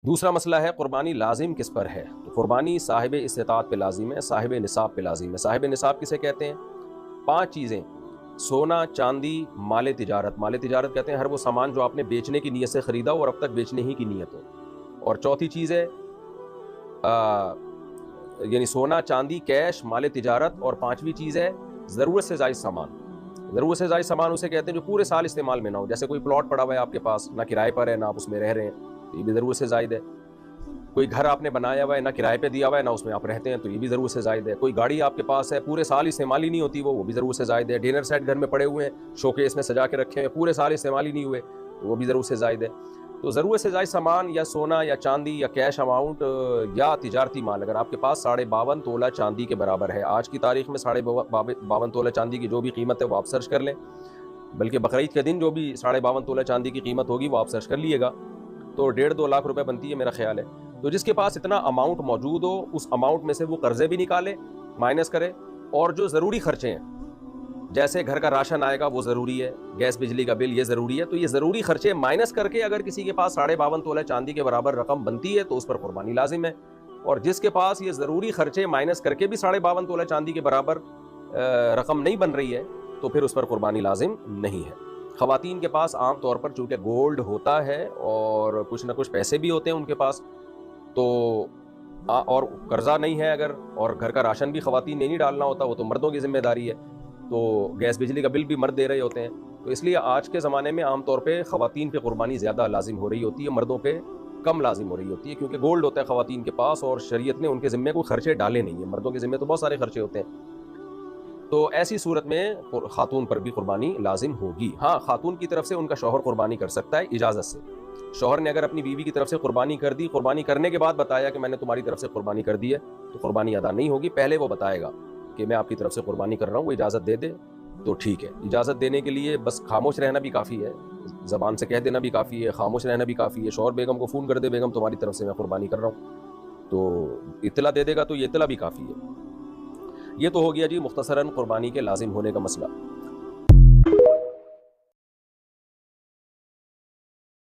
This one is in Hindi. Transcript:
दूसरा मसला है कुर्बानी लाजिम किस पर है। तो कुर्बानी साहिब इस्तिताअत पे लाजिम है, साहिब निसाब पे लाजिम है। साहिब निसाब किसे कहते हैं? 5 चीज़ें: सोना, चांदी, माल तिजारत। माल तिजारत कहते हैं हर वो सामान जो आपने बेचने की नीयत से ख़रीदा हो और अब तक बेचने ही की नीयत हो। और चौथी चीज़ है यानी सोना, चांदी, कैश, माल तिजारत। और पाँचवीं चीज़ है ज़रूरत से ज़ायद सामान। ज़रूरत से ज़ायद सामान उसे कहते हैं जो पूरे साल इस्तेमाल में ना हो। जैसे कोई प्लॉट पड़ा हुआ है आपके पास, ना किराए पर है ना आप उसमें रह रहे हैं, तो ये भी ज़रूरत से ज़ायद है। कोई घर आपने बनाया हुआ है, ना किराए पे दिया हुआ है ना उसमें आप रहते हैं, तो ये भी ज़रूरत से ज़ायद है। कोई गाड़ी आपके पास है, पूरे साल इस्तेमाल ही नहीं होती वो भी ज़रूरत से ज़ायद है। डिनर सेट घर में पड़े हुए हैं, शोकेस में सजा के रखे हैं, पूरे साल इस्तेमाल ही नहीं हुए, तो वो भी ज़रूरत से ज़ायद है। तो ज़रूरत से ज़ायद सामान या सोना या चांदी या कैश अमाउंट या तिजारती माल अगर आपके पास 52.5 तोला चांदी के बराबर है, आज की तारीख में 52.5 तोला चांदी की जो भी कीमत है वो आप सर्च कर लें, बल्कि बकरीद के दिन जो भी 52.5 तोला चांदी की कीमत होगी वो आप सर्च कर लीजिएगा, तो 1.5-2 लाख रुपए बनती है मेरा ख्याल है। तो जिसके पास इतना अमाउंट मौजूद हो, उस अमाउंट में से वो कर्जे भी निकाले, माइनस करे, और जो ज़रूरी खर्चे हैं जैसे घर का राशन आएगा वो ज़रूरी है, गैस बिजली का बिल ये ज़रूरी है, तो ये ज़रूरी खर्चे माइनस करके अगर किसी के पास 52.5 तोला चांदी के बराबर रकम बनती है तो उस पर कुर्बानी लाजिम है। और जिसके पास ये ज़रूरी खर्चे माइनस करके भी 52.5 तोला चांदी के बराबर रकम नहीं बन रही है तो फिर उस पर कुर्बानी लाजिम नहीं है। ख़वातीन के पास आम तौर पर चूँकि गोल्ड होता है और कुछ ना कुछ पैसे भी होते हैं उनके पास, तो और कर्जा नहीं है अगर, और घर का राशन भी ख़वातीन ने नहीं डालना होता, वो तो मर्दों की जिम्मेदारी है, तो गैस बिजली का बिल भी मर्द दे रहे होते हैं, तो इसलिए आज के ज़माने में आम तौर पे ख़वातीन पे कुर्बानी ज़्यादा लाजिम हो रही होती है, मर्दों पे कम लाजिम हो रही होती है, क्योंकि गोल्ड होता है ख़वातीन के पास और शरीयत ने उनके ज़िम्मे कोई खर्चे डाले नहीं है। मर्दों के ज़िम्मे तो बहुत सारे खर्चे होते हैं, तो ऐसी सूरत में खातून पर भी कुर्बानी लाजिम होगी। हाँ, खातून की तरफ से उनका शौहर कुर्बानी कर सकता है इजाज़त से। शौहर ने अगर अपनी बीवी की तरफ से कुर्बानी कर दी, कुर्बानी करने के बाद बताया कि मैंने तुम्हारी तरफ से कुर्बानी कर दी है, तो कुर्बानी अदा नहीं होगी। पहले वो बताएगा कि मैं आपकी तरफ से कुर्बानी कर रहा हूँ, वो इजाज़त दे दे तो ठीक है। इजाज़त देने के लिए बस खामोश रहना भी काफ़ी है, ज़बान से कह देना भी काफ़ी है, खामोश रहना भी काफ़ी है। शौहर बेगम को फ़ोन कर दे, बेगम तुम्हारी तरफ से मैं कुर्बानी कर रहा हूँ, तो इत्तला दे देगा तो ये इत्तला भी काफ़ी है। ये तो हो गया जी मुख्तसरन कुर्बानी के लाजिम होने का मसला।